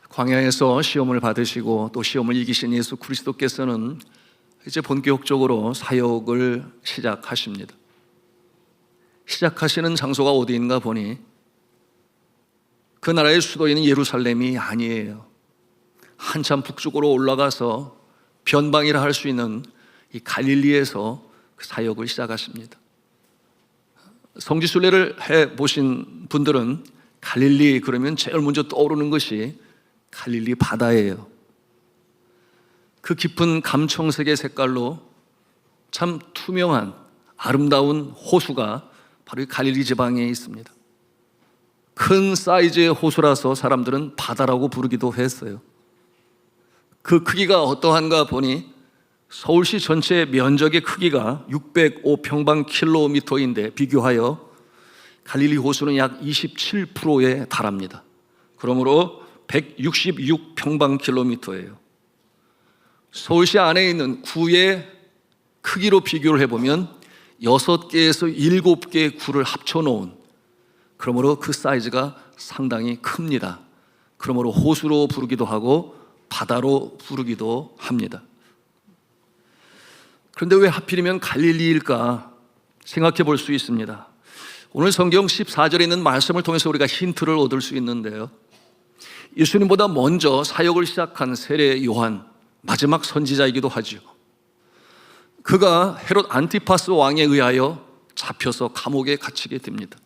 광야에서 시험을 받으시고 또 시험을 이기신 예수 그리스도께서는 이제 본격적으로 사역을 시작하십니다. 시작하시는 장소가 어디인가 보니 그 나라의 수도인 예루살렘이 아니에요. 한참 북쪽으로 올라가서 변방이라 할 수 있는 이 갈릴리에서 그 사역을 시작하십니다. 성지순례를 해보신 분들은 갈릴리 그러면 제일 먼저 떠오르는 것이 갈릴리 바다예요. 그 깊은 감청색의 색깔로 참 투명한 아름다운 호수가 바로 이 갈릴리 지방에 있습니다. 큰 사이즈의 호수라서 사람들은 바다라고 부르기도 했어요. 그 크기가 어떠한가 보니 서울시 전체 면적의 크기가 605평방킬로미터인데 비교하여 갈릴리 호수는 약 27%에 달합니다. 그러므로 166평방킬로미터예요. 서울시 안에 있는 구의 크기로 비교를 해보면 6개에서 7개의 구를 합쳐놓은, 그러므로 그 사이즈가 상당히 큽니다. 그러므로 호수로 부르기도 하고 바다로 부르기도 합니다. 그런데 왜 하필이면 갈릴리일까 생각해 볼 수 있습니다. 오늘 성경 14절에 있는 말씀을 통해서 우리가 힌트를 얻을 수 있는데요, 예수님보다 먼저 사역을 시작한 세례 요한, 마지막 선지자이기도 하죠. 그가 헤롯 안티파스 왕에 의하여 잡혀서 감옥에 갇히게 됩니다.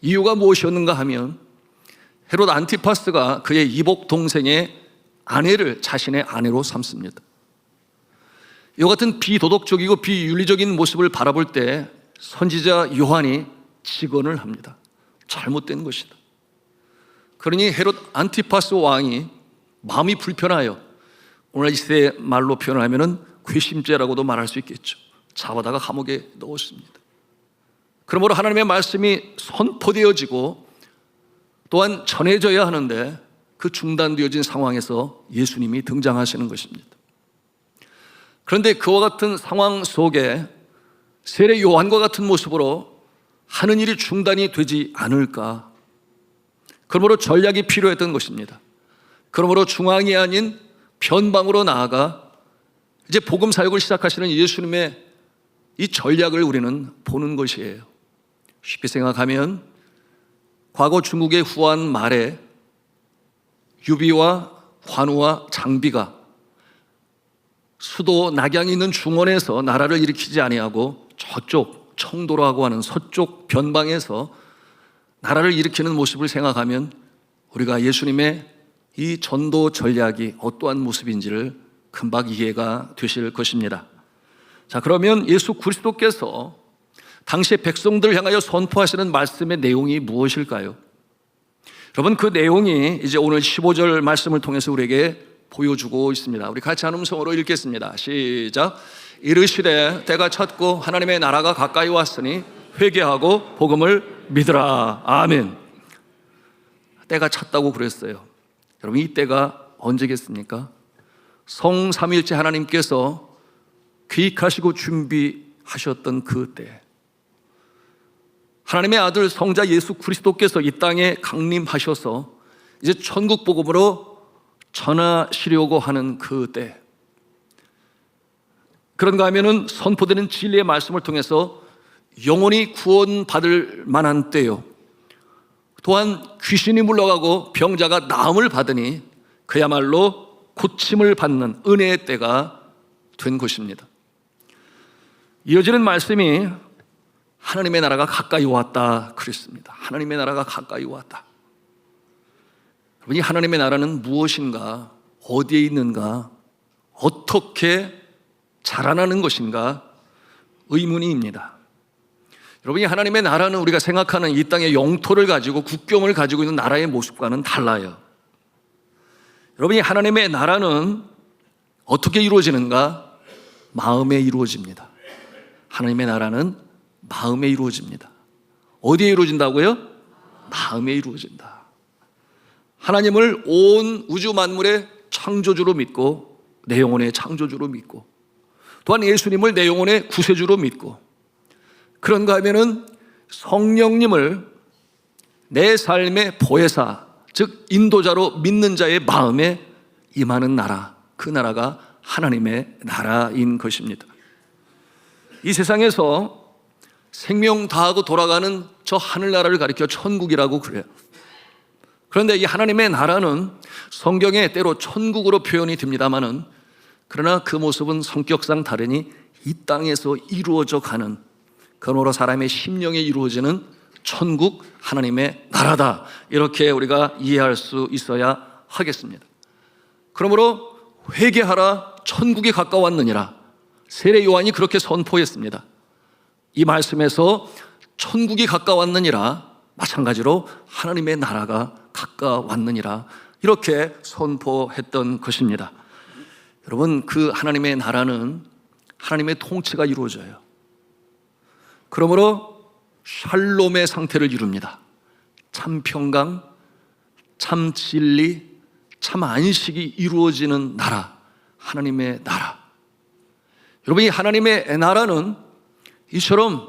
이유가 무엇이었는가 하면 헤롯 안티파스가 그의 이복 동생의 아내를 자신의 아내로 삼습니다. 이와 같은 비도덕적이고 비윤리적인 모습을 바라볼 때 선지자 요한이 직언을 합니다. 잘못된 것이다. 그러니 헤롯 안티파스 왕이 마음이 불편하여, 오늘 이 시대 말로 표현하면 괘씸죄라고도 말할 수 있겠죠. 잡아다가 감옥에 넣었습니다. 그러므로 하나님의 말씀이 선포되어지고 또한 전해져야 하는데 그 중단되어진 상황에서 예수님이 등장하시는 것입니다. 그런데 그와 같은 상황 속에 세례 요한과 같은 모습으로 하는 일이 중단이 되지 않을까, 그러므로 전략이 필요했던 것입니다. 그러므로 중앙이 아닌 변방으로 나아가 이제 복음 사역을 시작하시는 예수님의 이 전략을 우리는 보는 것이에요. 쉽게 생각하면 과거 중국의 후한 말에 유비와 관우와 장비가 수도 낙양이 있는 중원에서 나라를 일으키지 아니하고 저쪽 청도라고 하는 서쪽 변방에서 나라를 일으키는 모습을 생각하면 우리가 예수님의 이 전도 전략이 어떠한 모습인지를 금방 이해가 되실 것입니다. 자, 그러면 예수 그리스도께서 당시의 백성들을 향하여 선포하시는 말씀의 내용이 무엇일까요? 여러분, 그 내용이 이제 오늘 15절 말씀을 통해서 우리에게 보여주고 있습니다. 우리 같이 한 음성으로 읽겠습니다. 시작. 이르시되 때가 찼고 하나님의 나라가 가까이 왔으니 회개하고 복음을 믿으라. 아멘. 때가 찼다고 그랬어요. 여러분, 이 때가 언제겠습니까? 성삼일째 하나님께서 계획하시고 준비하셨던 그 때, 하나님의 아들 성자 예수 그리스도께서 이 땅에 강림하셔서 이제 천국 복음으로 전하시려고 하는 그 때, 그런가 하면은 선포되는 진리의 말씀을 통해서 영원히 구원받을 만한 때요, 또한 귀신이 물러가고 병자가 나음을 받으니 그야말로 고침을 받는 은혜의 때가 된 것입니다. 이어지는 말씀이 하나님의 나라가 가까이 왔다 그랬습니다. 하나님의 나라가 가까이 왔다. 여러분, 이 하나님의 나라는 무엇인가, 어디에 있는가, 어떻게 자라나는 것인가 의문입니다. 여러분, 이 하나님의 나라는 우리가 생각하는 이 땅의 영토를 가지고 국경을 가지고 있는 나라의 모습과는 달라요. 여러분, 이 하나님의 나라는 어떻게 이루어지는가? 마음에 이루어집니다. 하나님의 나라는 마음에 이루어집니다. 어디에 이루어진다고요? 마음에 이루어진다. 하나님을 온 우주 만물의 창조주로 믿고 내 영혼의 창조주로 믿고 또한 예수님을 내 영혼의 구세주로 믿고, 그런가 하면은 성령님을 내 삶의 보혜사, 즉 인도자로 믿는 자의 마음에 임하는 나라, 그 나라가 하나님의 나라인 것입니다. 이 세상에서 생명 다하고 돌아가는 저 하늘나라를 가리켜 천국이라고 그래요. 그런데 이 하나님의 나라는 성경에 때로 천국으로 표현이 됩니다마는, 그러나 그 모습은 성격상 다르니 이 땅에서 이루어져 가는, 그러므로 사람의 심령에 이루어지는 천국, 하나님의 나라다, 이렇게 우리가 이해할 수 있어야 하겠습니다. 그러므로 회개하라, 천국이 가까웠느니라, 세례 요한이 그렇게 선포했습니다. 이 말씀에서 천국이 가까웠느니라, 마찬가지로 하나님의 나라가 가까웠느니라, 이렇게 선포했던 것입니다. 여러분, 그 하나님의 나라는 하나님의 통치가 이루어져요. 그러므로 샬롬의 상태를 이룹니다. 참 평강, 참 진리, 참 안식이 이루어지는 나라, 하나님의 나라. 여러분, 이 하나님의 나라는 이처럼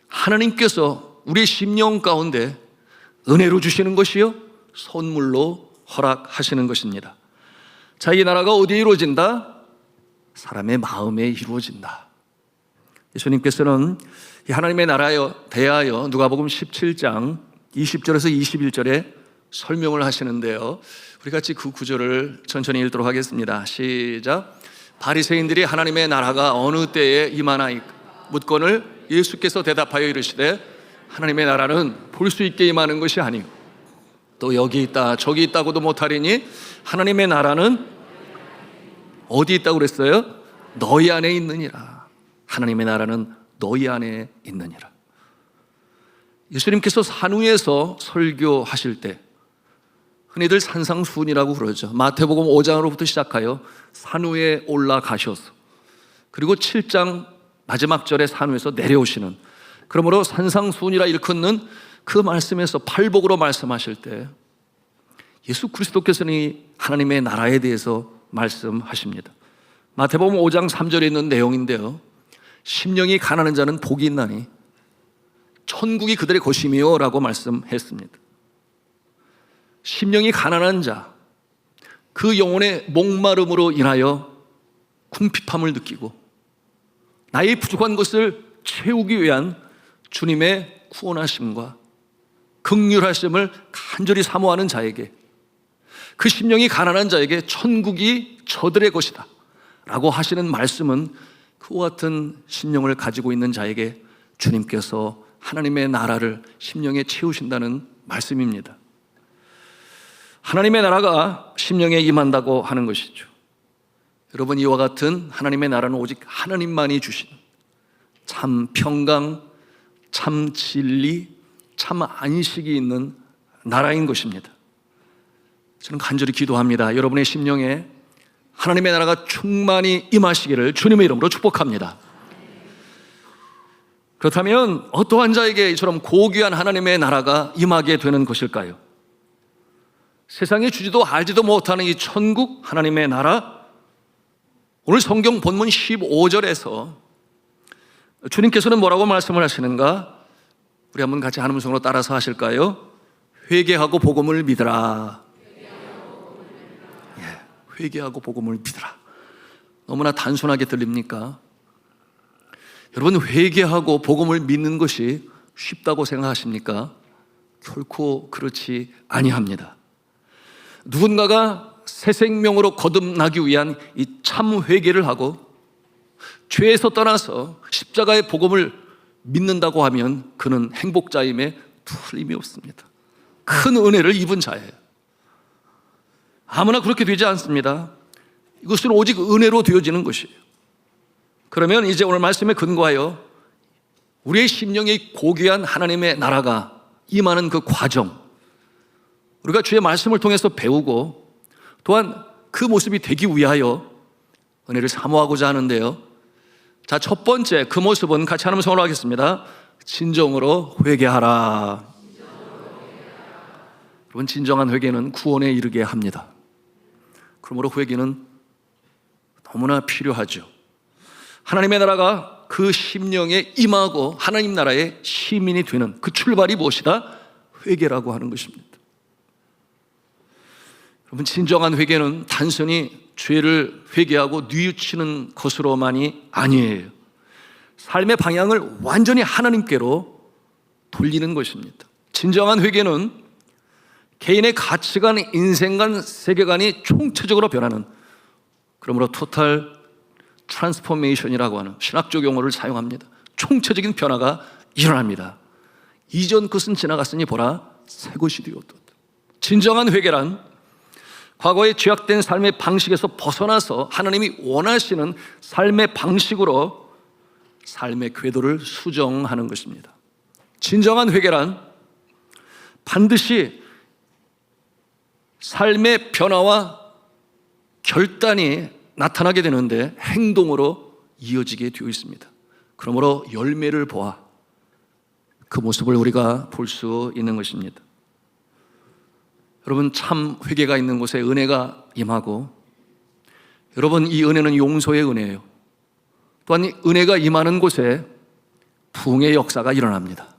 하나님께서 우리 심령 가운데 은혜로 주시는 것이요, 선물로 허락하시는 것입니다. 자, 이 나라가 어디에 이루어진다? 사람의 마음에 이루어진다. 예수님께서는 이 하나님의 나라에 대하여 누가복음 17장 20절에서 21절에 설명을 하시는데요, 우리 같이 그 구절을 천천히 읽도록 하겠습니다. 시작. 바리새인들이 하나님의 나라가 어느 때에 임하나이까 묻거늘 예수께서 대답하여 이르시되 하나님의 나라는 볼 수 있게 임하는 것이 아니고 또 여기 있다 저기 있다고도 못하리니 하나님의 나라는 어디 있다고 그랬어요? 너희 안에 있느니라. 하나님의 나라는 너희 안에 있느니라. 예수님께서 산위에서 설교하실 때 흔히들 산상수훈이라고 그러죠. 마태복음 5장으로부터 시작하여 산위에 올라가셔서 그리고 7장 마지막 절에 산위에서 내려오시는, 그러므로 산상수훈이라 일컫는 그 말씀에서 팔복으로 말씀하실 때 예수 그리스도께서는 하나님의 나라에 대해서 말씀하십니다. 마태복음 5장 3절에 있는 내용인데요, 심령이 가난한 자는 복이 있나니 천국이 그들의 것이며 라고 말씀했습니다. 심령이 가난한 자, 그 영혼의 목마름으로 인하여 궁핍함을 느끼고 나의 부족한 것을 채우기 위한 주님의 구원하심과 긍휼하심을 간절히 사모하는 자에게, 그 심령이 가난한 자에게 천국이 저들의 것이다 라고 하시는 말씀은 그와 같은 심령을 가지고 있는 자에게 주님께서 하나님의 나라를 심령에 채우신다는 말씀입니다. 하나님의 나라가 심령에 임한다고 하는 것이죠. 여러분, 이와 같은 하나님의 나라는 오직 하나님만이 주신 참 평강, 참 진리, 참 안식이 있는 나라인 것입니다. 저는 간절히 기도합니다. 여러분의 심령에 하나님의 나라가 충만히 임하시기를 주님의 이름으로 축복합니다. 그렇다면 어떠한 자에게 이처럼 고귀한 하나님의 나라가 임하게 되는 것일까요? 세상에 주지도 알지도 못하는 이 천국 하나님의 나라, 오늘 성경 본문 15절에서 주님께서는 뭐라고 말씀을 하시는가? 우리 한번 같이 한 음성으로 따라서 하실까요? 회개하고 복음을 믿으라. 회개하고 복음을 믿으라. 너무나 단순하게 들립니까? 여러분, 회개하고 복음을 믿는 것이 쉽다고 생각하십니까? 결코 그렇지 아니합니다. 누군가가 새 생명으로 거듭나기 위한 이 참 회개를 하고 죄에서 떠나서 십자가의 복음을 믿는다고 하면 그는 행복자임에 틀림이 없습니다. 큰 은혜를 입은 자예요. 아무나 그렇게 되지 않습니다. 이것은 오직 은혜로 되어지는 것이에요. 그러면 이제 오늘 말씀에 근거하여 우리의 심령이 고귀한 하나님의 나라가 임하는 그 과정, 우리가 주의 말씀을 통해서 배우고 또한 그 모습이 되기 위하여 은혜를 사모하고자 하는데요, 자, 첫 번째 그 모습은 같이 하는 성으로 하겠습니다. 진정으로 회개하라. 여러분, 진정한 회개는 구원에 이르게 합니다. 그러므로 회개는 너무나 필요하죠. 하나님의 나라가 그 심령에 임하고 하나님 나라의 시민이 되는 그 출발이 무엇이다? 회개라고 하는 것입니다. 여러분, 진정한 회개는 단순히 죄를 회개하고 뉘우치는 것으로만이 아니에요. 삶의 방향을 완전히 하나님께로 돌리는 것입니다. 진정한 회개는 개인의 가치관, 인생관, 세계관이 총체적으로 변하는, 그러므로 토탈 트랜스포메이션이라고 하는 신학적 용어를 사용합니다. 총체적인 변화가 일어납니다. 이전 것은 지나갔으니 보라 새 것이 되었다. 진정한 회개란 과거의 죄악된 삶의 방식에서 벗어나서 하나님이 원하시는 삶의 방식으로 삶의 궤도를 수정하는 것입니다. 진정한 회개란 반드시 삶의 변화와 결단이 나타나게 되는데 행동으로 이어지게 되어 있습니다. 그러므로 열매를 보아 그 모습을 우리가 볼 수 있는 것입니다. 여러분, 참 회개가 있는 곳에 은혜가 임하고, 여러분, 이 은혜는 용서의 은혜예요. 또한 이 은혜가 임하는 곳에 부흥의 역사가 일어납니다.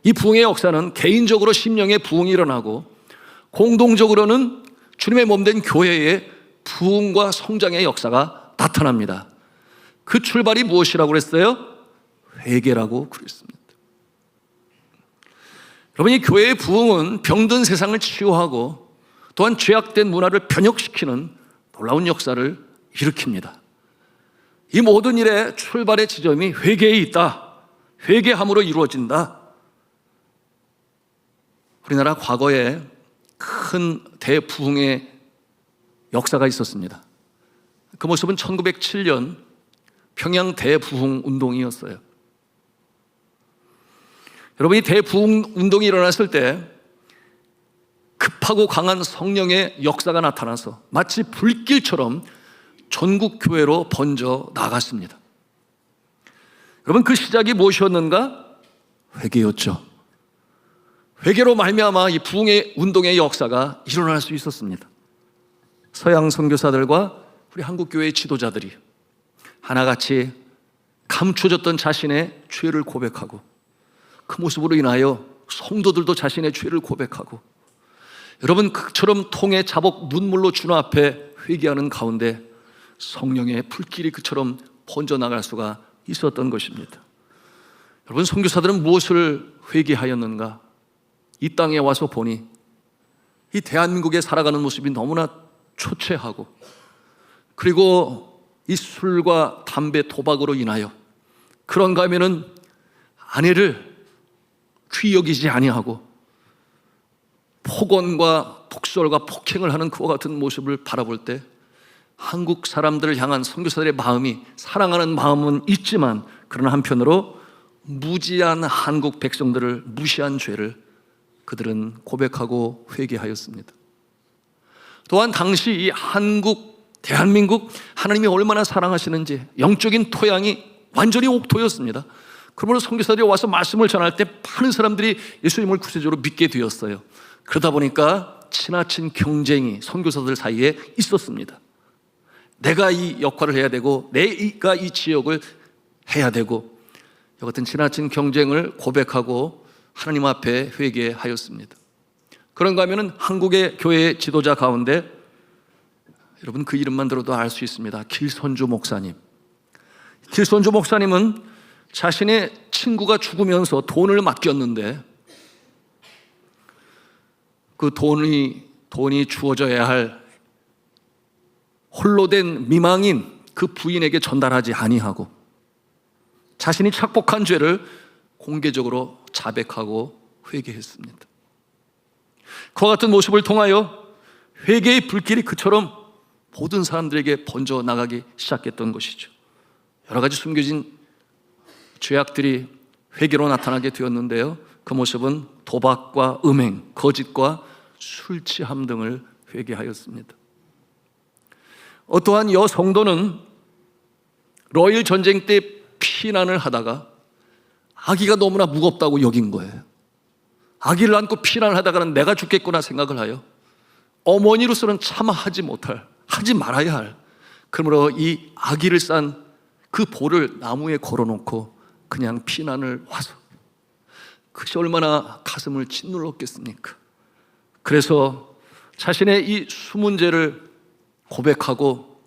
이 부흥의 역사는 개인적으로 심령의 부흥이 일어나고, 공동적으로는 주님의 몸된 교회의 부흥과 성장의 역사가 나타납니다. 그 출발이 무엇이라고 그랬어요? 회개라고 그랬습니다. 여러분, 이 교회의 부흥은 병든 세상을 치유하고 또한 죄악된 문화를 변혁시키는 놀라운 역사를 일으킵니다. 이 모든 일의 출발의 지점이 회개에 있다. 회개함으로 이루어진다. 우리나라 과거에 큰 대부흥의 역사가 있었습니다. 그 모습은 1907년 평양 대부흥 운동이었어요. 여러분, 이 대부흥 운동이 일어났을 때 급하고 강한 성령의 역사가 나타나서 마치 불길처럼 전국 교회로 번져 나갔습니다. 여러분, 그 시작이 무엇이었는가? 회개였죠. 회개로 말미암아 이 부흥의 운동의 역사가 일어날 수 있었습니다. 서양 선교사들과 우리 한국 교회의 지도자들이 하나같이 감춰졌던 자신의 죄를 고백하고, 그 모습으로 인하여 성도들도 자신의 죄를 고백하고, 여러분, 그처럼 통에 자복 눈물로 주님 앞에 회개하는 가운데 성령의 불길이 그처럼 번져나갈 수가 있었던 것입니다. 여러분, 선교사들은 무엇을 회개하였는가? 이 땅에 와서 보니 이 대한민국에 살아가는 모습이 너무나 초췌하고, 그리고 이 술과 담배, 도박으로 인하여 그런가 하면은 아내를 귀히 여기지 아니하고 폭언과 폭설과 폭행을 하는 그와 같은 모습을 바라볼 때 한국 사람들을 향한 선교사들의 마음이, 사랑하는 마음은 있지만, 그러나 한편으로 무지한 한국 백성들을 무시한 죄를 그들은 고백하고 회개하였습니다. 또한 당시 이 한국, 대한민국, 하나님이 얼마나 사랑하시는지 영적인 토양이 완전히 옥토였습니다. 그러므로 선교사들이 와서 말씀을 전할 때 많은 사람들이 예수님을 구세주로 믿게 되었어요. 그러다 보니까 지나친 경쟁이 선교사들 사이에 있었습니다. 내가 이 역할을 해야 되고, 내가 이 지역을 해야 되고, 이 같은 지나친 경쟁을 고백하고 하나님 앞에 회개하였습니다. 그런가 하면은 한국의 교회 지도자 가운데, 여러분, 그 이름만 들어도 알 수 있습니다. 길선주 목사님. 길선주 목사님은 자신의 친구가 죽으면서 돈을 맡겼는데, 그 돈이 주어져야 할 홀로 된 미망인 그 부인에게 전달하지 아니하고 자신이 착복한 죄를 공개적으로 자백하고 회개했습니다. 그와 같은 모습을 통하여 회개의 불길이 그처럼 모든 사람들에게 번져나가기 시작했던 것이죠. 여러 가지 숨겨진 죄악들이 회개로 나타나게 되었는데요, 그 모습은 도박과 음행, 거짓과 술 취함 등을 회개하였습니다. 어떠한 여성도는 러일 전쟁 때 피난을 하다가 아기가 너무나 무겁다고 여긴 거예요. 아기를 안고 피난을 하다가는 내가 죽겠구나 생각을 하여 어머니로서는 차마 하지 말아야 할, 그러므로 이 아기를 싼 그 볼을 나무에 걸어놓고 그냥 피난을 와서 그것이 얼마나 가슴을 짓눌렀겠습니까? 그래서 자신의 이 숨은 죄를 고백하고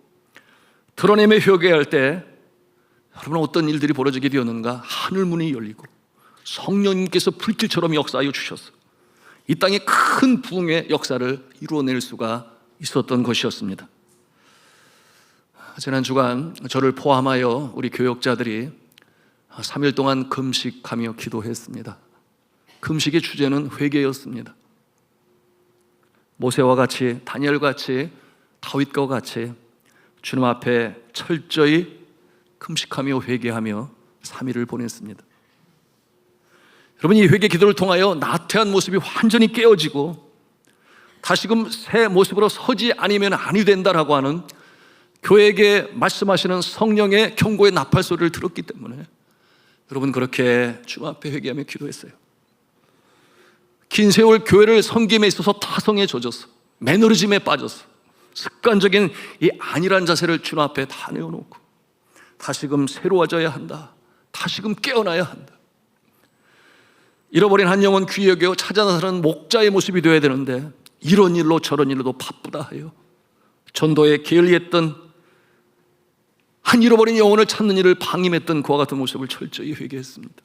드러내며 회개할 때 여러분 어떤 일들이 벌어지게 되었는가? 하늘문이 열리고 성령님께서 불길처럼 역사하여 주셔서 이 땅에 큰 부흥의 역사를 이루어낼 수가 있었던 것이었습니다. 지난 주간 저를 포함하여 우리 교역자들이 3일 동안 금식하며 기도했습니다. 금식의 주제는 회개였습니다. 모세와 같이, 다니엘과 같이, 다윗과 같이 주님 앞에 철저히 금식하며 회개하며 3일을 보냈습니다. 여러분, 이 회개 기도를 통하여 나태한 모습이 완전히 깨어지고 다시금 새 모습으로 서지 않으면 아니 된다라고 하는 교회에게 말씀하시는 성령의 경고의 나팔 소리를 들었기 때문에 여러분 그렇게 주님 앞에 회개하며 기도했어요. 긴 세월 교회를 섬김에 있어서 타성에 젖어서 매너리즘에 빠져서 습관적인 이 안일한 자세를 주님 앞에 다 내어놓고 다시금 새로워져야 한다, 다시금 깨어나야 한다. 잃어버린 한 영혼 귀히 여겨 찾아 나서는 목자의 모습이 되어야 되는데 이런 일로 저런 일로도 바쁘다 하여 전도에 게을리했던 한 잃어버린 영혼을 찾는 일을 방임했던 그와 같은 모습을 철저히 회개했습니다.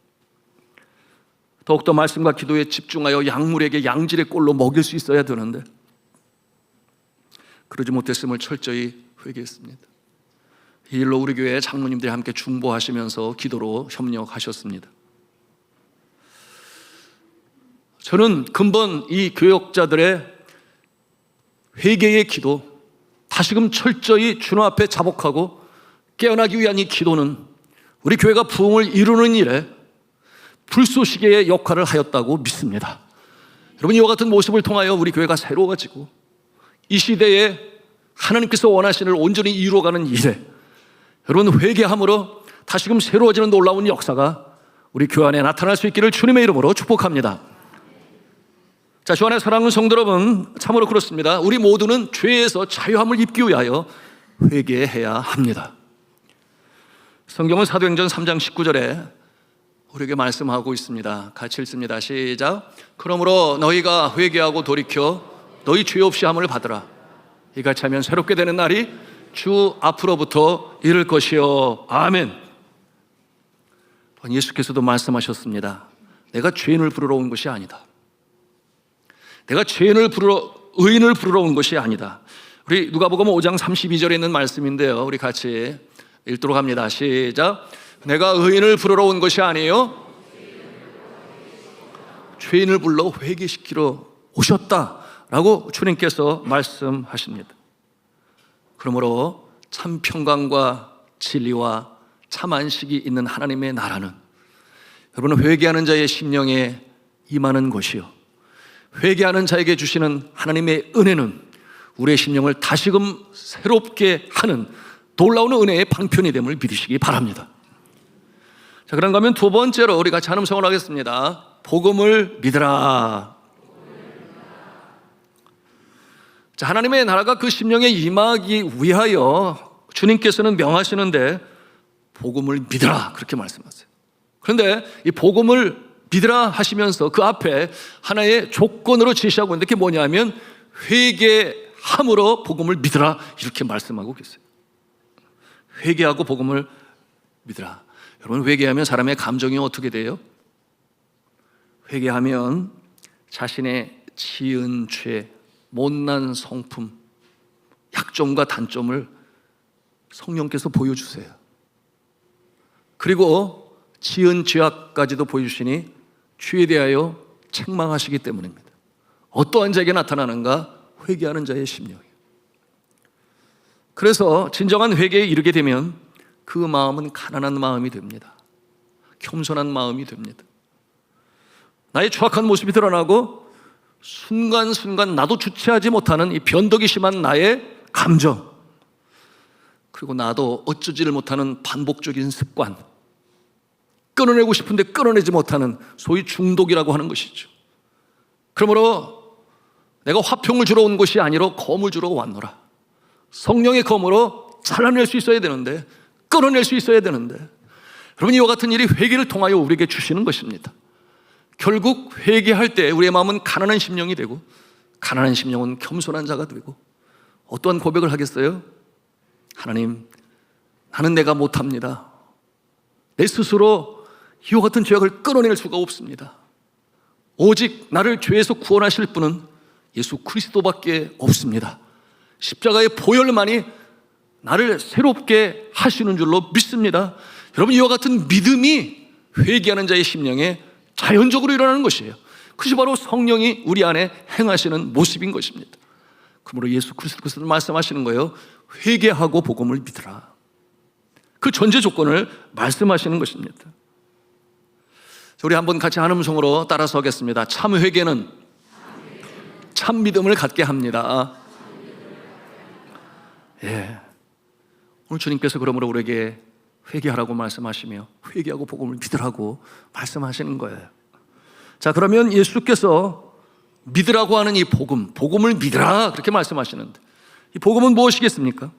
더욱더 말씀과 기도에 집중하여 약물에게 양질의 꼴로 먹일 수 있어야 되는데 그러지 못했음을 철저히 회개했습니다. 이 일로 우리 교회 장로님들이 함께 중보하시면서 기도로 협력하셨습니다. 저는 근본 이 교역자들의 회개의 기도, 다시금 철저히 주님 앞에 자복하고 깨어나기 위한 이 기도는 우리 교회가 부흥을 이루는 일에 불쏘시개의 역할을 하였다고 믿습니다. 여러분, 이와 같은 모습을 통하여 우리 교회가 새로워지고 이 시대에 하나님께서 원하시는 일을 온전히 이루어가는 일에 여러분 회개함으로 다시금 새로워지는 놀라운 역사가 우리 교회 안에 나타날 수 있기를 주님의 이름으로 축복합니다. 자, 주 안에 사랑하는 성도 여러분, 참으로 그렇습니다. 우리 모두는 죄에서 자유함을 입기 위하여 회개해야 합니다. 성경은 사도행전 3장 19절에 우리에게 말씀하고 있습니다. 같이 읽습니다. 시작. 그러므로 너희가 회개하고 돌이켜 너희 죄 없이 함을 받으라. 이같이 하면 새롭게 되는 날이 주 앞으로부터 이를 것이요. 아멘. 예수께서도 말씀하셨습니다. 내가 죄인을 부르러 온 것이 아니다. 내가 의인을 부르러 온 것이 아니다. 우리 누가복음 5장 32절에 있는 말씀인데요, 우리 같이 읽도록 합니다. 시작. 내가 의인을 부르러 온 것이 아니요 죄인을 불러 회개시키러 오셨다라고 주님께서 말씀하십니다. 그러므로 참 평강과 진리와 참 안식이 있는 하나님의 나라는 여러분 회개하는 자의 심령에 임하는 것이요, 회개하는 자에게 주시는 하나님의 은혜는 우리의 심령을 다시금 새롭게 하는 놀라운 은혜의 방편이 됨을 믿으시기 바랍니다. 자, 그런가 하면 두 번째로 우리 같이 한음성을 하겠습니다. 복음을 믿으라. 자, 하나님의 나라가 그 심령에 임하기 위하여 주님께서는 명하시는데 복음을 믿으라 그렇게 말씀하세요. 그런데 이 복음을 믿으라 하시면서 그 앞에 하나의 조건으로 제시하고 있는데 그게 뭐냐면 회개함으로 복음을 믿으라 이렇게 말씀하고 계세요. 회개하고 복음을 믿으라. 여러분, 회개하면 사람의 감정이 어떻게 돼요? 회개하면 자신의 지은 죄, 못난 성품, 약점과 단점을 성령께서 보여주세요. 그리고 지은 죄악까지도 보여주시니 죄에 대하여 책망하시기 때문입니다. 어떠한 자에게 나타나는가? 회개하는 자의 심령이에요. 그래서 진정한 회개에 이르게 되면 그 마음은 가난한 마음이 됩니다. 겸손한 마음이 됩니다. 나의 추악한 모습이 드러나고 순간순간 나도 주체하지 못하는 이 변덕이 심한 나의 감정, 그리고 나도 어쩌지를 못하는 반복적인 습관, 끊어내고 싶은데 끊어내지 못하는 소위 중독이라고 하는 것이죠. 그러므로 내가 화평을 주러 온 것이 아니라 검을 주러 왔노라. 성령의 검으로 잘라낼 수 있어야 되는데 끊어낼 수 있어야 되는데, 여러분, 이와 같은 일이 회개를 통하여 우리에게 주시는 것입니다. 결국 회개할 때 우리의 마음은 가난한 심령이 되고, 가난한 심령은 겸손한 자가 되고, 어떠한 고백을 하겠어요? 하나님, 나는 내가 못합니다. 내 스스로 이와 같은 죄악을 끊어낼 수가 없습니다. 오직 나를 죄에서 구원하실 분은 예수 그리스도밖에 없습니다. 십자가의 보혈만이 나를 새롭게 하시는 줄로 믿습니다. 여러분, 이와 같은 믿음이 회개하는 자의 심령에 자연적으로 일어나는 것이에요. 그것이 바로 성령이 우리 안에 행하시는 모습인 것입니다. 그러므로 예수 그리스도께서 말씀하시는 거예요. 회개하고 복음을 믿으라. 그 전제 조건을 말씀하시는 것입니다. 우리 한번 같이 한 음성으로 따라서 하겠습니다. 참 회개는 참 믿음을 갖게 합니다. 예. 오늘 주님께서 그러므로 우리에게 회개하라고 말씀하시며 회개하고 복음을 믿으라고 말씀하시는 거예요. 자, 그러면 예수께서 믿으라고 하는 이 복음, 복음을 믿으라 그렇게 말씀하시는데, 이 복음은 무엇이겠습니까?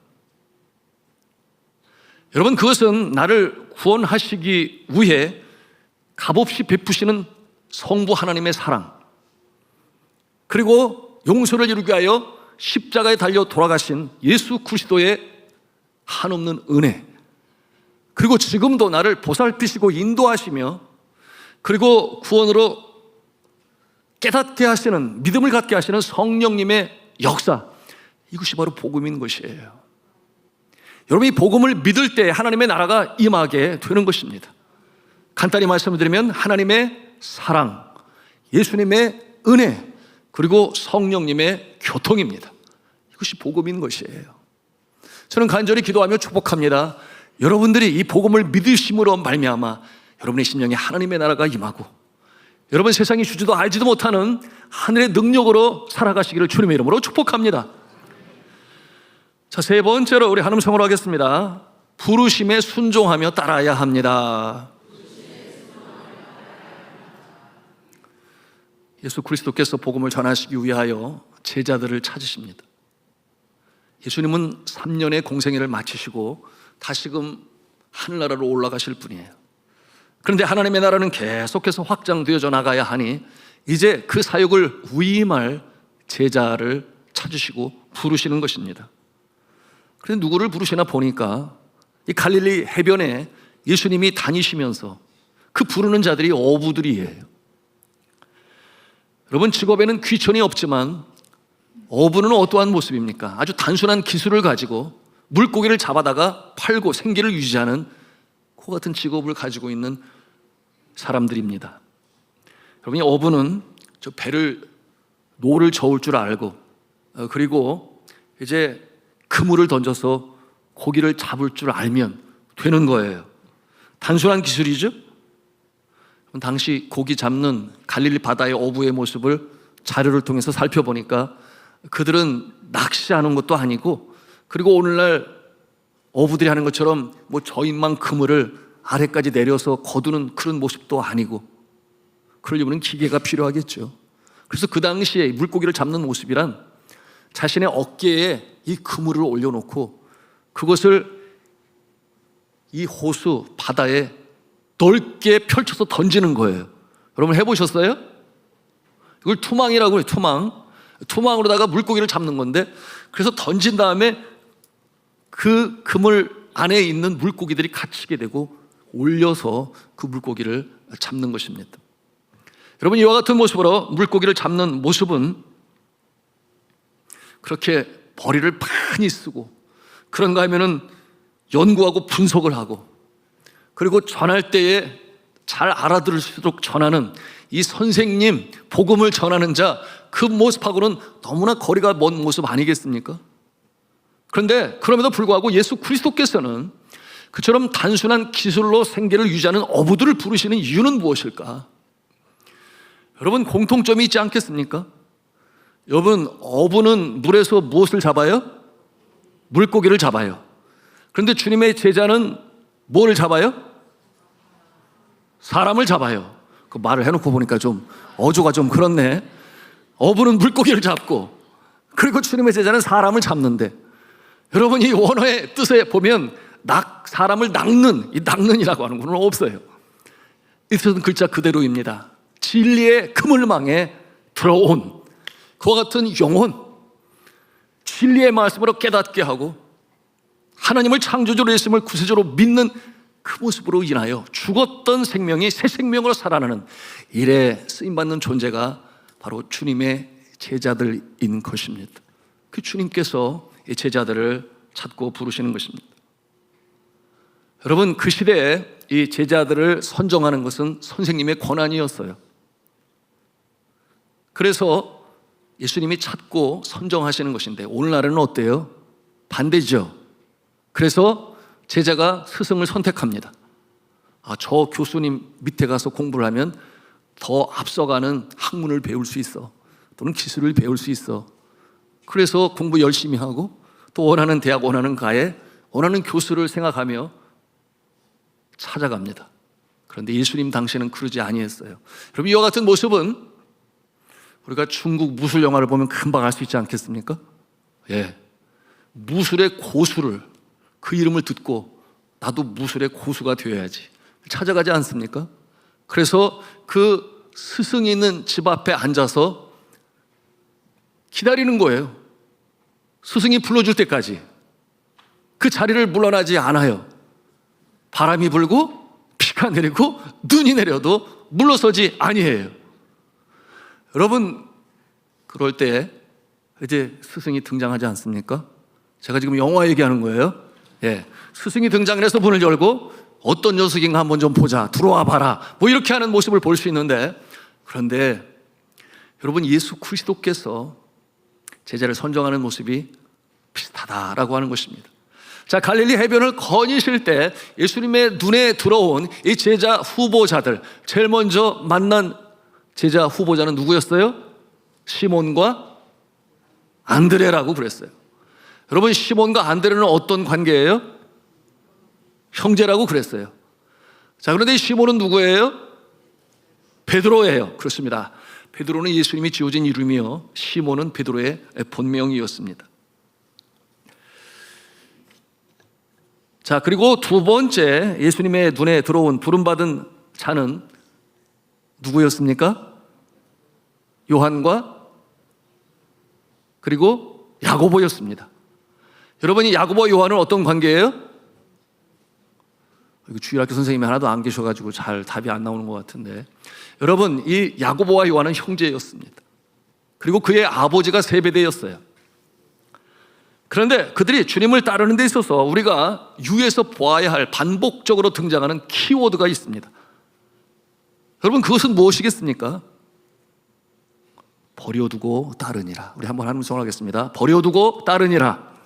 여러분, 그것은 나를 구원하시기 위해 값없이 베푸시는 성부 하나님의 사랑, 그리고 용서를 이루기 위하여 십자가에 달려 돌아가신 예수 그리스도의 한없는 은혜, 그리고 지금도 나를 보살피시고 인도하시며, 그리고 구원으로 깨닫게 하시는, 믿음을 갖게 하시는 성령님의 역사, 이것이 바로 복음인 것이에요. 여러분, 이 복음을 믿을 때 하나님의 나라가 임하게 되는 것입니다. 간단히 말씀드리면 하나님의 사랑, 예수님의 은혜, 그리고 성령님의 교통입니다. 이것이 복음인 것이에요. 저는 간절히 기도하며 축복합니다. 여러분들이 이 복음을 믿으심으로 말미암아 여러분의 심령에 하나님의 나라가 임하고, 여러분 세상이 주지도 알지도 못하는 하늘의 능력으로 살아가시기를 주님의 이름으로 축복합니다. 자, 세 번째로 우리 한 음성으로 하겠습니다. 부르심에 순종하며 따라야 합니다. 예수 그리스도께서 복음을 전하시기 위하여 제자들을 찾으십니다. 예수님은 3년의 공생애를 마치시고 다시금 하늘나라로 올라가실 분이에요. 그런데 하나님의 나라는 계속해서 확장되어져 나가야 하니 이제 그 사역을 위임할 제자를 찾으시고 부르시는 것입니다. 그런데 누구를 부르시나 보니까 이 갈릴리 해변에 예수님이 다니시면서 그 부르는 자들이 어부들이에요. 여러분, 직업에는 귀천이 없지만 어부는 어떠한 모습입니까? 아주 단순한 기술을 가지고 물고기를 잡아다가 팔고 생계를 유지하는 그 같은 직업을 가지고 있는 사람들입니다. 여러분, 이 어부는 저 배를, 노를 저을 줄 알고, 그리고 이제 그물을 던져서 고기를 잡을 줄 알면 되는 거예요. 단순한 기술이죠. 당시 고기 잡는 갈릴리 바다의 어부의 모습을 자료를 통해서 살펴보니까 그들은 낚시하는 것도 아니고, 그리고 오늘날 어부들이 하는 것처럼 뭐 저인만 그물을 아래까지 내려서 거두는 그런 모습도 아니고, 그러려면 기계가 필요하겠죠. 그래서 그 당시에 물고기를 잡는 모습이란 자신의 어깨에 이 그물을 올려놓고 그것을 이 호수 바다에 넓게 펼쳐서 던지는 거예요. 여러분 해보셨어요? 이걸 투망이라고 해요. 투망으로다가 물고기를 잡는 건데, 그래서 던진 다음에 그 그물 안에 있는 물고기들이 갇히게 되고 올려서 그 물고기를 잡는 것입니다. 여러분, 이와 같은 모습으로 물고기를 잡는 모습은 그렇게 머리를 많이 쓰고, 그런가 하면은 연구하고 분석을 하고, 그리고 전할 때에 잘 알아들을 수 있도록 전하는 이 선생님, 복음을 전하는 자, 그 모습하고는 너무나 거리가 먼 모습 아니겠습니까? 그런데 그럼에도 불구하고 예수 그리스도께서는 그처럼 단순한 기술로 생계를 유지하는 어부들을 부르시는 이유는 무엇일까? 여러분, 공통점이 있지 않겠습니까? 여러분, 어부는 물에서 무엇을 잡아요? 물고기를 잡아요. 그런데 주님의 제자는 뭐를 잡아요? 사람을 잡아요. 그 말을 해놓고 보니까 좀 어조가 좀 그렇네. 어부는 물고기를 잡고, 그리고 주님의 제자는 사람을 잡는데, 여러분 이 원어의 뜻에 보면 사람을 낚는, 이 낚는이라고 하는 건 없어요. 이것은 글자 그대로입니다. 진리의 그물망에 들어온 그와 같은 영혼, 진리의 말씀으로 깨닫게 하고 하나님을 창조주로 했음을 구세주로 믿는 그 모습으로 인하여 죽었던 생명이 새 생명으로 살아나는 일에 쓰임받는 존재가 바로 주님의 제자들인 것입니다. 그 주님께서 이 제자들을 찾고 부르시는 것입니다. 여러분, 그 시대에 이 제자들을 선정하는 것은 선생님의 권한이었어요. 그래서 예수님이 찾고 선정하시는 것인데 오늘날은 어때요? 반대죠. 그래서 제자가 스승을 선택합니다. 저 교수님 밑에 가서 공부를 하면 더 앞서가는 학문을 배울 수 있어, 또는 기술을 배울 수 있어. 그래서 공부 열심히 하고 또 원하는 대학, 원하는 과에 원하는 교수를 생각하며 찾아갑니다. 그런데 예수님 당시에는 그러지 아니했어요. 여러분, 이와 같은 모습은 우리가 중국 무술 영화를 보면 금방 알 수 있지 않겠습니까? 예, 무술의 고수를, 그 이름을 듣고 나도 무술의 고수가 되어야지 찾아가지 않습니까? 그래서 그 스승이 있는 집 앞에 앉아서 기다리는 거예요. 스승이 불러줄 때까지 그 자리를 물러나지 않아요. 바람이 불고 비가 내리고 눈이 내려도 물러서지 아니해요. 여러분, 그럴 때 이제 스승이 등장하지 않습니까? 제가 지금 영화 얘기하는 거예요. 예, 스승이 등장을 해서 문을 열고 어떤 녀석인가 한번 좀 보자, 들어와 봐라, 뭐 이렇게 하는 모습을 볼 수 있는데, 그런데 여러분, 예수 그리스도께서 제자를 선정하는 모습이 비슷하다라고 하는 것입니다. 자, 갈릴리 해변을 거니실 때 예수님의 눈에 들어온 이 제자 후보자들, 제일 먼저 만난 제자 후보자는 누구였어요? 시몬과 안드레라고 그랬어요. 여러분, 시몬과 안드레는 어떤 관계예요? 형제라고 그랬어요. 자, 그런데 이 시몬은 누구예요? 베드로예요. 그렇습니다. 베드로는 예수님이 지어진 이름이요, 시몬은 베드로의 본명이었습니다. 자, 그리고 두 번째 예수님의 눈에 들어온 부름받은 자는 누구였습니까? 요한과 그리고 야고보였습니다. 여러분이 야고보와 요한은 어떤 관계예요? 주일학교 선생님이 하나도 안 계셔가지고 잘 답이 안 나오는 것 같은데, 여러분, 이 야고보와 요한은 형제였습니다. 그리고 그의 아버지가 세베대였어요. 그런데 그들이 주님을 따르는 데 있어서 우리가 유에서 보아야 할 반복적으로 등장하는 키워드가 있습니다. 여러분, 그것은 무엇이겠습니까? 버려두고 따르니라. 우리 한번 하는 성을 하겠습니다. 버려두고 따르니라.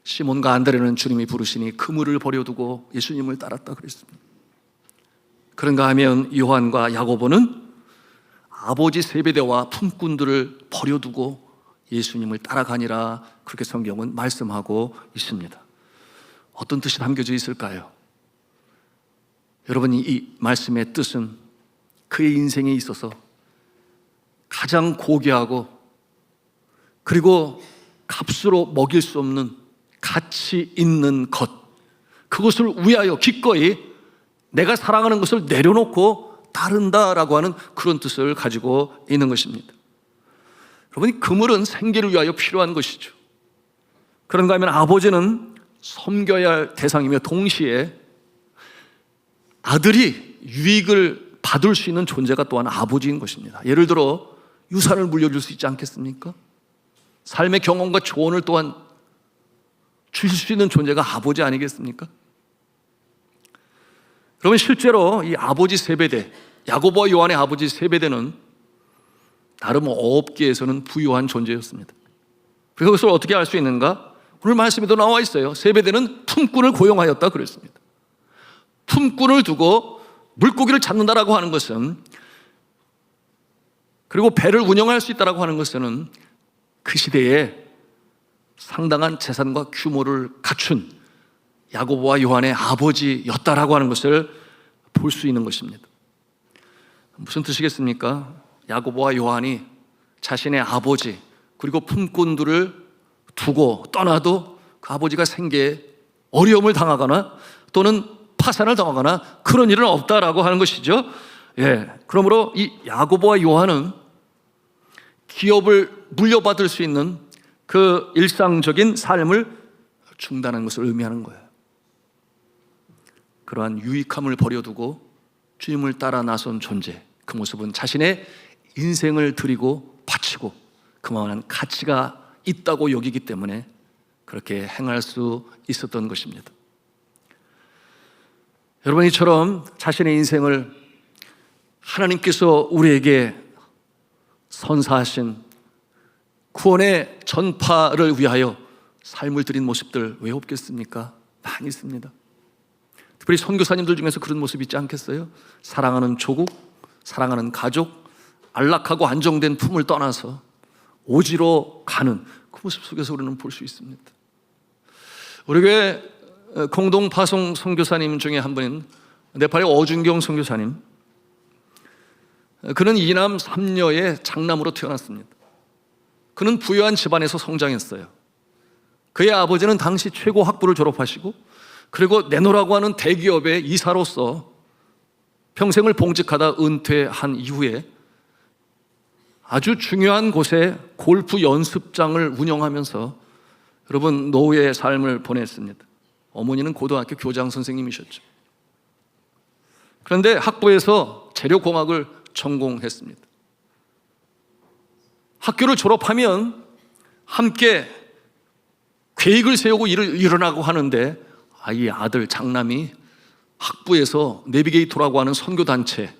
시몬과 안드레는 주님이 부르시니 그물을 버려두고 예수님을 따랐다 그랬습니다. 그런가 하면 요한과 야고보는 아버지 세베대와 품꾼들을 버려두고 예수님을 따라가니라, 그렇게 성경은 말씀하고 있습니다. 어떤 뜻이 담겨져 있을까요? 여러분, 이 말씀의 뜻은 그의 인생에 있어서 가장 고귀하고 그리고 값으로 먹일 수 없는 가치 있는 것, 그것을 위하여 기꺼이 내가 사랑하는 것을 내려놓고 따른다라고 하는 그런 뜻을 가지고 있는 것입니다. 여러분이 그물은 생계를 위하여 필요한 것이죠. 그런가 하면 아버지는 섬겨야 할 대상이며 동시에 아들이 유익을 받을 수 있는 존재가 또한 아버지인 것입니다. 예를 들어 유산을 물려줄 수 있지 않겠습니까? 삶의 경험과 조언을 또한 주실 수 있는 존재가 아버지 아니겠습니까? 그러면 실제로 이 아버지 세베대, 야고보와 요한의 아버지 세베대는 나름 업계에서는 부유한 존재였습니다. 그것을 어떻게 알 수 있는가? 오늘 말씀에도 나와 있어요. 세베대는 품꾼을 고용하였다 그랬습니다. 품꾼을 두고 물고기를 잡는다라고 하는 것은, 그리고 배를 운영할 수 있다라고 하는 것은 그 시대에 상당한 재산과 규모를 갖춘 야고보와 요한의 아버지였다라고 하는 것을 볼 수 있는 것입니다. 무슨 뜻이겠습니까? 야고보와 요한이 자신의 아버지 그리고 품꾼들을 두고 떠나도 그 아버지가 생계에 어려움을 당하거나 또는 파산을 당하거나 그런 일은 없다라고 하는 것이죠. 예, 그러므로 이 야고보와 요한은 기업을 물려받을 수 있는 그 일상적인 삶을 중단하는 것을 의미하는 거예요. 그러한 유익함을 버려두고 주님을 따라 나선 존재, 그 모습은 자신의 인생을 드리고 바치고 그만한 가치가 있다고 여기기 때문에 그렇게 행할 수 있었던 것입니다. 여러분, 이처럼 자신의 인생을 하나님께서 우리에게 선사하신 구원의 전파를 위하여 삶을 드린 모습들 왜 없겠습니까? 많이 있습니다. 특별히 선교사님들 중에서 그런 모습 있지 않겠어요? 사랑하는 조국, 사랑하는 가족, 안락하고 안정된 품을 떠나서 오지로 가는 그 모습 속에서 우리는 볼 수 있습니다. 우리 교회 공동 파송 선교사님 중에 한 분인 네팔의 어준경 선교사님, 그는 이남 3녀의 장남으로 태어났습니다. 그는 부유한 집안에서 성장했어요. 그의 아버지는 당시 최고 학부를 졸업하시고 그리고 네노라고 하는 대기업의 이사로서 평생을 봉직하다 은퇴한 이후에 아주 중요한 곳에 골프 연습장을 운영하면서 여러분 노후의 삶을 보냈습니다. 어머니는 고등학교 교장 선생님이셨죠. 그런데 학부에서 재료공학을 전공했습니다. 학교를 졸업하면 함께 계획을 세우고 일어나고 하는데 이 아들 장남이 학부에서 내비게이터라고 하는 선교단체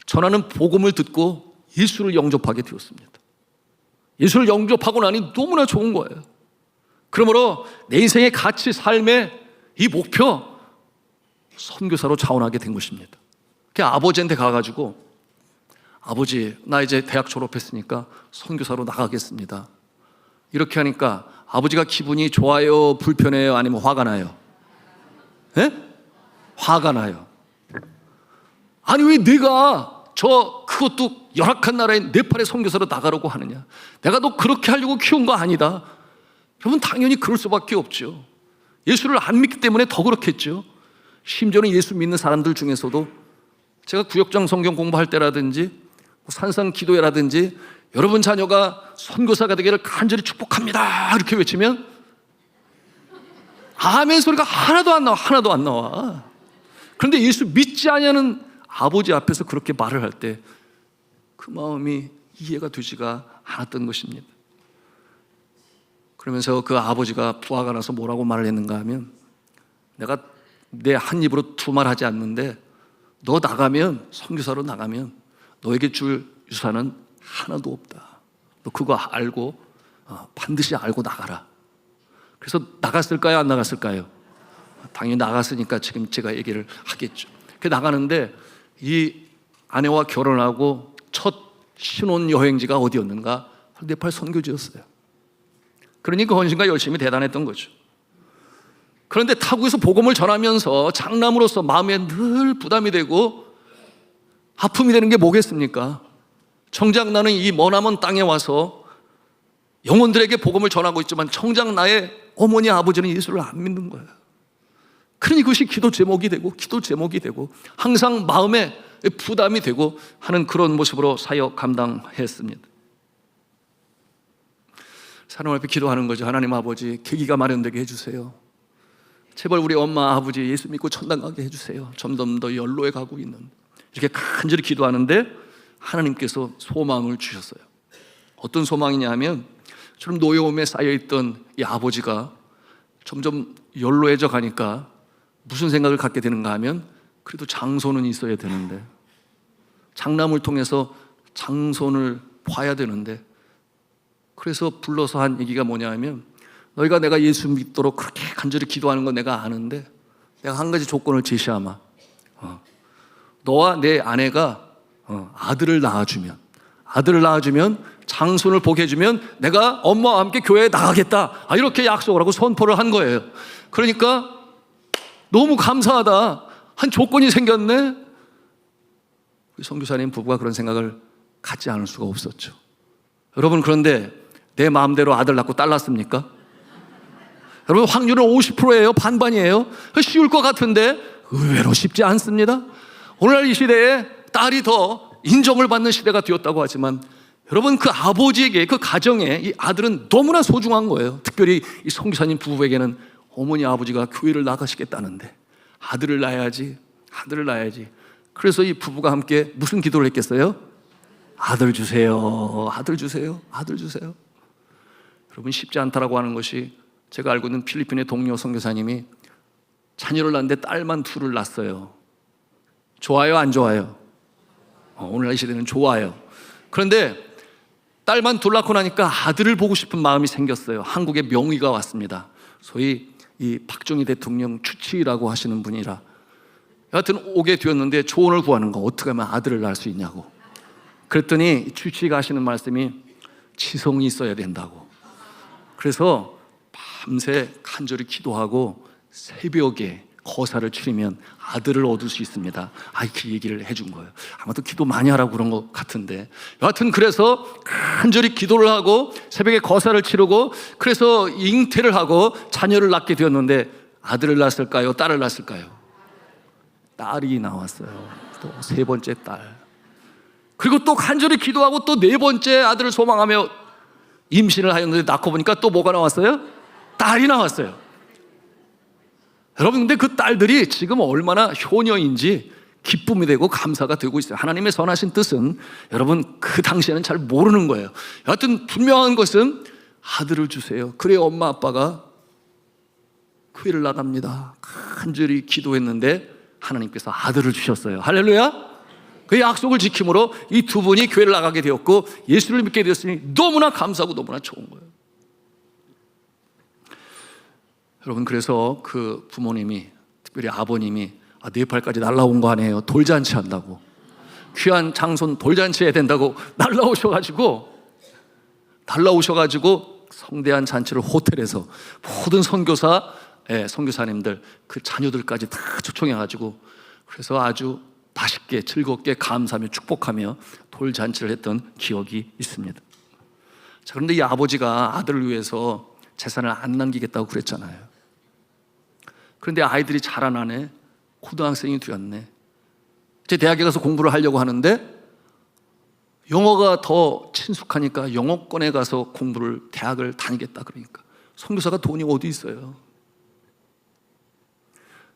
전하는 복음을 듣고 예수를 영접하게 되었습니다. 예수를 영접하고 나니 너무나 좋은 거예요. 그러므로 내 인생의 가치, 삶의 이 목표, 선교사로 자원하게 된 것입니다. 아버지한테 가가지고 아버지, 나 이제 대학 졸업했으니까 선교사로 나가겠습니다. 이렇게 하니까 아버지가 기분이 좋아요, 불편해요, 아니면 화가 나요? 예? 화가 나요. 아니 왜 내가 그것도 열악한 나라인 네팔의 선교사로 나가려고 하느냐? 내가 너 그렇게 하려고 키운 거 아니다. 여러분 당연히 그럴 수밖에 없죠. 예수를 안 믿기 때문에 더 그렇겠죠. 심지어는 예수 믿는 사람들 중에서도 제가 구역장 성경 공부할 때라든지 산상 기도회라든지 여러분 자녀가 선교사가 되기를 간절히 축복합니다 이렇게 외치면 아멘 소리가 하나도 안 나와. 그런데 예수 믿지 아니하는 아버지 앞에서 그렇게 말을 할 때 그 마음이 이해가 되지가 않았던 것입니다. 그러면서 그 아버지가 부하가 나서 뭐라고 말을 했는가 하면, 내가 내 한 입으로 두 말 하지 않는데 너 나가면, 선교사로 나가면 너에게 줄 유산은 하나도 없다. 너 그거 알고 반드시 알고 나가라. 그래서 나갔을까요? 안 나갔을까요? 당연히 나갔으니까 지금 제가 얘기를 하겠죠. 그 나가는데 이 아내와 결혼하고 첫 신혼여행지가 어디였는가? 네팔 선교지였어요. 그러니 그 헌신과 열심이 대단했던 거죠. 그런데 타국에서 복음을 전하면서 장남으로서 마음에 늘 부담이 되고 아픔이 되는 게 뭐겠습니까? 정작 나는 이 머나먼 땅에 와서 영혼들에게 복음을 전하고 있지만 정작 나의 어머니 아버지는 예수를 안 믿는 거예요. 그러니 그것이 기도 제목이 되고 항상 마음에 부담이 되고 하는 그런 모습으로 사역 감당했습니다. 하나님 앞에 기도하는 거죠. 하나님 아버지, 계기가 마련되게 해주세요. 제발 우리 엄마 아버지 예수 믿고 천당 가게 해주세요. 점점 더 연로해 가고 있는, 이렇게 간절히 기도하는데 하나님께서 소망을 주셨어요. 어떤 소망이냐 하면, 저럼 노여움에 쌓여있던 이 아버지가 점점 연로해져 가니까 무슨 생각을 갖게 되는가 하면, 그래도 장손은 있어야 되는데, 장남을 통해서 장손을 봐야 되는데, 그래서 불러서 한 얘기가 뭐냐 하면, 너희가 내가 예수 믿도록 그렇게 간절히 기도하는 건 내가 아는데 내가 한 가지 조건을 제시하마. 너와 내 아내가 아들을 낳아주면 장손을 보게 해주면 내가 엄마와 함께 교회에 나가겠다, 이렇게 약속을 하고 선포를 한 거예요. 그러니까 너무 감사하다, 한 조건이 생겼네. 우리 선교사님 부부가 그런 생각을 갖지 않을 수가 없었죠. 여러분, 그런데 내 마음대로 아들 낳고 딸 낳습니까? 여러분 확률은 50%예요? 반반이에요? 쉬울 것 같은데 의외로 쉽지 않습니다. 오늘날 이 시대에 딸이 더 인정을 받는 시대가 되었다고 하지만 여러분 그 아버지에게 그 가정에 이 아들은 너무나 소중한 거예요. 특별히 이 선교사님 부부에게는 어머니 아버지가 교회를 나가시겠다는데 아들을 낳아야지, 아들을 낳아야지. 그래서 이 부부가 함께 무슨 기도를 했겠어요? 아들 주세요, 아들 주세요, 아들 주세요. 여러분 쉽지 않다라고 하는 것이 제가 알고 있는 필리핀의 동료 선교사님이 자녀를 낳는데 딸만 둘을 낳았어요. 좋아요, 안 좋아요? 오늘날 이 시대는 좋아요. 그런데 딸만 둘 낳고 나니까 아들을 보고 싶은 마음이 생겼어요. 한국에 명의가 왔습니다. 소위 이 박정희 대통령 추치라고 하시는 분이라 여하튼 오게 되었는데 조언을 구하는 거, 어떻게 하면 아들을 낳을 수 있냐고. 그랬더니 추치가 하시는 말씀이 지성이 있어야 된다고. 그래서 밤새 간절히 기도하고 새벽에 거사를 치르면 아들을 얻을 수 있습니다. 그 얘기를 해준 거예요. 아마도 기도 많이 하라고 그런 것 같은데 여하튼 그래서 간절히 기도를 하고 새벽에 거사를 치르고 그래서 잉태를 하고 자녀를 낳게 되었는데 아들을 낳았을까요? 딸을 낳았을까요? 딸이 나왔어요. 또 세 번째 딸. 그리고 또 간절히 기도하고 또 네 번째 아들을 소망하며 임신을 하였는데 낳고 보니까 또 뭐가 나왔어요? 딸이 나왔어요. 여러분 근데 그 딸들이 지금 얼마나 효녀인지 기쁨이 되고 감사가 되고 있어요. 하나님의 선하신 뜻은 여러분 그 당시에는 잘 모르는 거예요. 여하튼 분명한 것은 아들을 주세요. 그래야 엄마 아빠가 교회를 나갑니다. 간절히 기도했는데 하나님께서 아들을 주셨어요. 할렐루야. 그 약속을 지킴으로 이 두 분이 교회를 나가게 되었고 예수를 믿게 되었으니 너무나 감사하고 너무나 좋은 거예요. 여러분 그래서 그 부모님이 특별히 아버님이 네팔까지 날라온 거 아니에요. 돌잔치 한다고 귀한 장손 돌잔치 해야 된다고 날라오셔가지고 성대한 잔치를 호텔에서 모든 선교사, 선교사님들 그 자녀들까지 다 초청해가지고 그래서 아주 맛있게 즐겁게 감사하며 축복하며 돌잔치를 했던 기억이 있습니다. 자, 그런데 이 아버지가 아들을 위해서 재산을 안 남기겠다고 그랬잖아요. 그런데 아이들이 자라나네. 고등학생이 되었네. 이제 대학에 가서 공부를 하려고 하는데 영어가 더 친숙하니까 영어권에 가서 대학을 다니겠다 그러니까 선교사가 돈이 어디 있어요.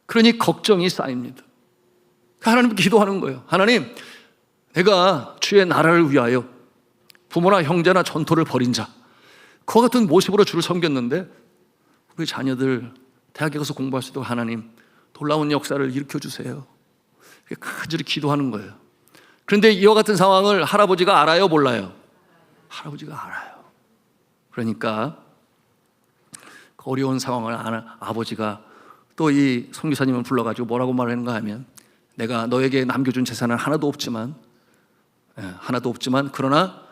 그러니 걱정이 쌓입니다. 하나님께 기도하는 거예요. 하나님, 내가 주의 나라를 위하여 부모나 형제나 전토를 벌인 자 그와 같은 모습으로 주를 섬겼는데 우리 자녀들 대학에 가서 공부할 수 있도록 하나님 놀라운 역사를 일으켜 주세요. 간절히 기도하는 거예요. 그런데 이와 같은 상황을 할아버지가 알아요, 몰라요? 할아버지가 알아요. 그러니까 그 어려운 상황을 아는 아버지가 또 이 선교사님을 불러가지고 뭐라고 말하는가 하면 내가 너에게 남겨준 재산은 하나도 없지만 그러나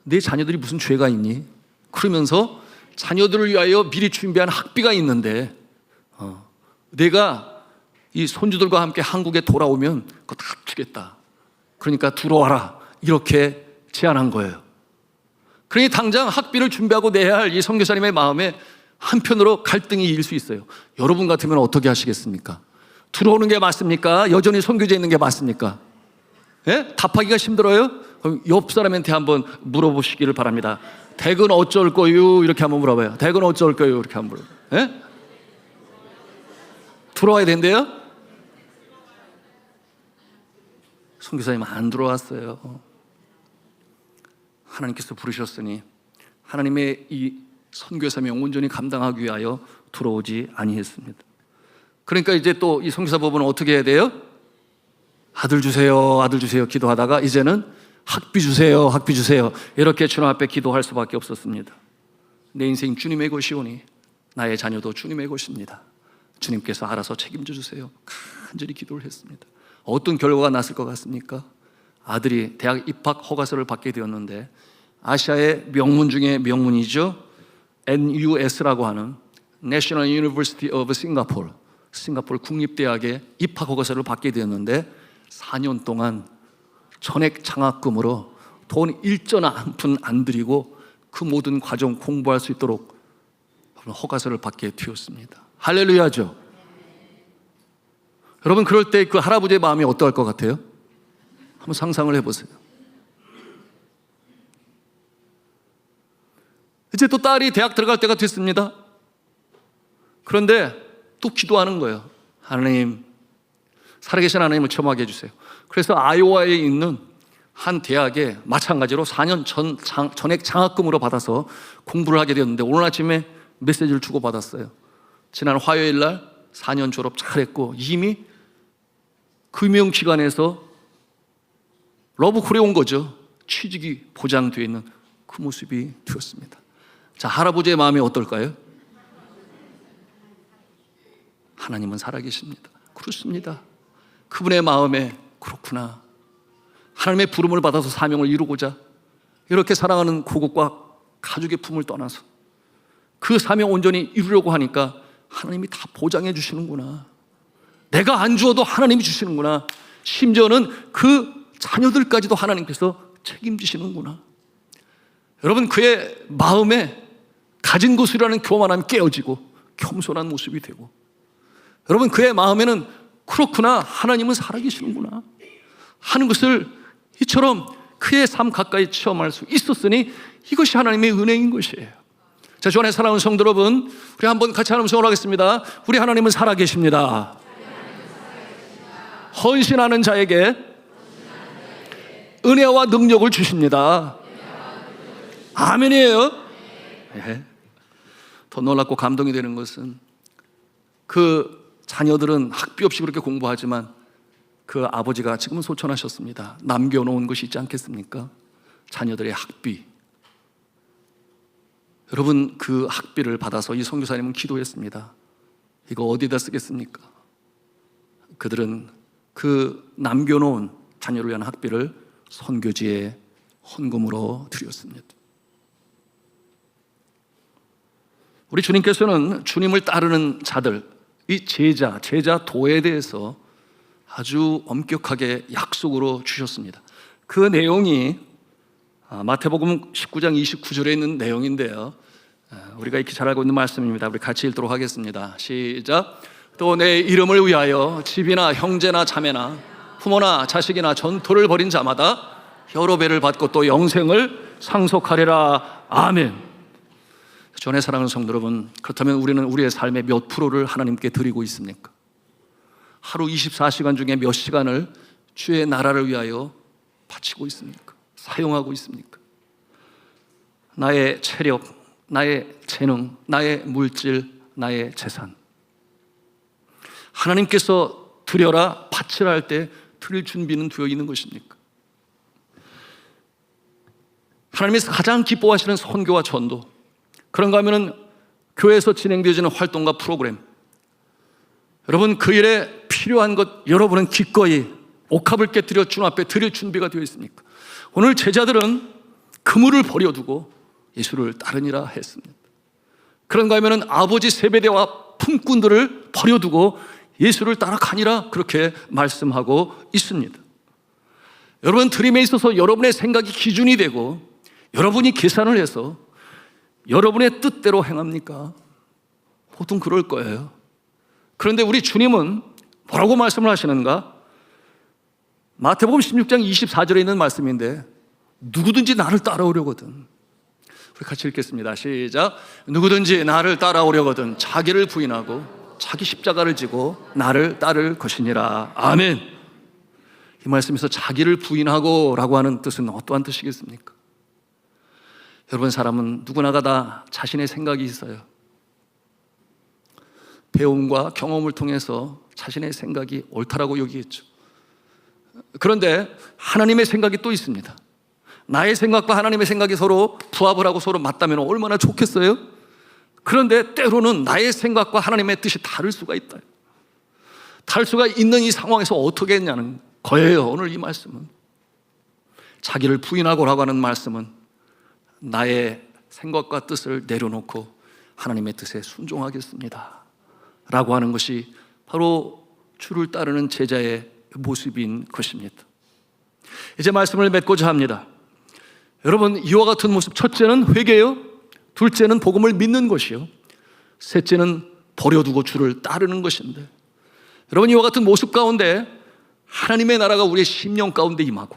내 자녀들이 무슨 죄가 있니? 그러면서 자녀들을 위하여 미리 준비한 학비가 있는데 내가 이 손주들과 함께 한국에 돌아오면 그거 다 주겠다. 그러니까 들어와라. 이렇게 제안한 거예요. 그러니 당장 학비를 준비하고 내야 할 이 선교사님의 마음에 한편으로 갈등이 일 수 있어요. 여러분 같으면 어떻게 하시겠습니까? 들어오는 게 맞습니까? 여전히 선교지에 있는 게 맞습니까? 예? 답하기가 힘들어요? 그럼 옆 사람한테 한번 물어보시기를 바랍니다. 댁은 어쩔 거요? 이렇게 한번 물어봐요. 댁은 어쩔 거요? 이렇게 한번 물어봐요. 예? 들어와야 된대요? 선교사님 안 들어왔어요. 하나님께서 부르셨으니 하나님의 이 선교사명 온전히 감당하기 위하여 들어오지 아니했습니다. 그러니까 이제 또 이 선교사 부부는 어떻게 해야 돼요? 아들 주세요, 아들 주세요 기도하다가 이제는 학비 주세요, 학비 주세요 이렇게 주님 앞에 기도할 수밖에 없었습니다. 내 인생 주님의 것이오니 나의 자녀도 주님의 것입니다. 주님께서 알아서 책임져 주세요. 간절히 기도를 했습니다. 어떤 결과가 났을 것 같습니까? 아들이 대학 입학 허가서를 받게 되었는데 아시아의 명문 중에 명문이죠. NUS라고 하는 National University of Singapore, 싱가포르 국립대학에 입학 허가서를 받게 되었는데 4년 동안 전액 장학금으로 돈 1전 한 푼 안 들이고 그 모든 과정 공부할 수 있도록 허가서를 받게 되었습니다. 할렐루야죠. 여러분, 그럴 때 그 할아버지의 마음이 어떠할 것 같아요? 한번 상상을 해보세요. 이제 또 딸이 대학 들어갈 때가 됐습니다. 그런데 또 기도하는 거예요. 하나님, 살아계신 하나님을 체험하게 해주세요. 그래서 아이오와에 있는 한 대학에 마찬가지로 4년 전액 장학금으로 받아서 공부를 하게 되었는데, 오늘 아침에 메시지를 주고받았어요. 지난 화요일 날 4년 졸업 잘했고 이미 금융기관에서 러브콜이 온 거죠. 취직이 보장되어 있는 그 모습이 되었습니다. 자, 할아버지의 마음이 어떨까요? 하나님은 살아계십니다. 그렇습니다. 그분의 마음에 그렇구나, 하나님의 부름을 받아서 사명을 이루고자 이렇게 사랑하는 고국과 가족의 품을 떠나서 그 사명 온전히 이루려고 하니까 하나님이 다 보장해 주시는구나, 내가 안 주어도 하나님이 주시는구나, 심지어는 그 자녀들까지도 하나님께서 책임지시는구나. 여러분, 그의 마음에 가진 것이라는 교만함이 깨어지고 겸손한 모습이 되고, 여러분, 그의 마음에는 그렇구나, 하나님은 살아계시는구나 하는 것을 이처럼 그의 삶 가까이 체험할 수 있었으니 이것이 하나님의 은혜인 것이에요. 자, 주 안에 사랑하는 성도 여러분, 우리 한번 같이 하나님 성원하겠습니다. 우리 하나님은 살아계십니다. 헌신하는 자에게 은혜와 능력을 주십니다. 아멘이에요. 네. 더 놀랍고 감동이 되는 것은 그 자녀들은 학비 없이 그렇게 공부하지만 그 아버지가 지금은 소천하셨습니다. 남겨놓은 것이 있지 않겠습니까? 자녀들의 학비. 여러분, 그 학비를 받아서 이 선교사님은 기도했습니다. 이거 어디다 쓰겠습니까? 그들은 그 남겨놓은 자녀를 위한 학비를 선교지에 헌금으로 드렸습니다. 우리 주님께서는 주님을 따르는 자들, 이 제자도에 대해서 아주 엄격하게 약속으로 주셨습니다. 그 내용이 마태복음 19장 29절에 있는 내용인데요, 우리가 익히 잘 알고 있는 말씀입니다. 우리 같이 읽도록 하겠습니다. 시작. 또 내 이름을 위하여 집이나 형제나 자매나 부모나 자식이나 전토를 벌인 자마다 여러 배를 받고 또 영생을 상속하리라. 아멘. 전에 사랑하는 성도 여러분, 그렇다면 우리는 우리의 삶의 몇 프로를 하나님께 드리고 있습니까? 하루 24시간 중에 몇 시간을 주의 나라를 위하여 바치고 있습니까? 사용하고 있습니까? 나의 체력, 나의 재능, 나의 물질, 나의 재산, 하나님께서 드려라, 바치라 할 때 드릴 준비는 되어 있는 것입니까? 하나님께서 가장 기뻐하시는 선교와 전도, 그런가 하면 교회에서 진행되어지는 활동과 프로그램, 여러분, 그 일에 필요한 것 여러분은 기꺼이 옥합을 깨뜨려 주님 앞에 드릴 준비가 되어 있습니까? 오늘 제자들은 그물을 버려두고 예수를 따르니라 했습니다. 그런가 하면 아버지 세베대와 품꾼들을 버려두고 예수를 따라가니라 그렇게 말씀하고 있습니다. 여러분, 드림에 있어서 여러분의 생각이 기준이 되고 여러분이 계산을 해서 여러분의 뜻대로 행합니까? 보통 그럴 거예요. 그런데 우리 주님은 뭐라고 말씀을 하시는가? 마태복음 16장 24절에 있는 말씀인데, 누구든지 나를 따라오려거든, 우리 같이 읽겠습니다. 시작. 누구든지 나를 따라오려거든 자기를 부인하고 자기 십자가를 지고 나를 따를 것이니라. 아멘. 이 말씀에서 자기를 부인하고 라고 하는 뜻은 어떠한 뜻이겠습니까? 여러분, 사람은 누구나가 다 자신의 생각이 있어요. 배움과 경험을 통해서 자신의 생각이 옳다라고 여기겠죠. 그런데 하나님의 생각이 또 있습니다. 나의 생각과 하나님의 생각이 서로 부합을 하고 서로 맞다면 얼마나 좋겠어요? 그런데 때로는 나의 생각과 하나님의 뜻이 다를 수가 있다. 다를 수가 있는 이 상황에서 어떻게 했냐는 거예요. 오늘 이 말씀은 자기를 부인하고라고 하는 말씀은 나의 생각과 뜻을 내려놓고 하나님의 뜻에 순종하겠습니다 라고 하는 것이 바로 주를 따르는 제자의 모습인 것입니다. 이제 말씀을 맺고자 합니다. 여러분, 이와 같은 모습, 첫째는 회개요, 둘째는 복음을 믿는 것이요, 셋째는 버려두고 주를 따르는 것인데, 여러분, 이와 같은 모습 가운데 하나님의 나라가 우리의 심령 가운데 임하고,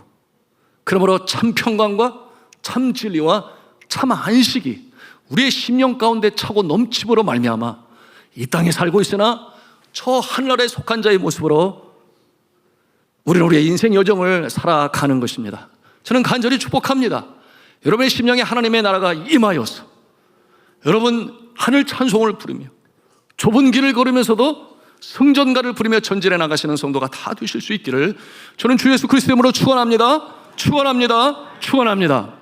그러므로 참 평강과 참 진리와 참 안식이 우리의 심령 가운데 차고 넘침으로 말미암아 이 땅에 살고 있으나 저 하늘나라에 속한 자의 모습으로 우리는 우리의 인생 여정을 살아가는 것입니다. 저는 간절히 축복합니다. 여러분의 심령에 하나님의 나라가 임하여서 여러분 하늘 찬송을 부르며 좁은 길을 걸으면서도 승전가를 부르며 전진해 나가시는 성도가 다 되실 수 있기를 저는 주 예수 그리스도 이름으로 축원합니다. 축원합니다. 축원합니다.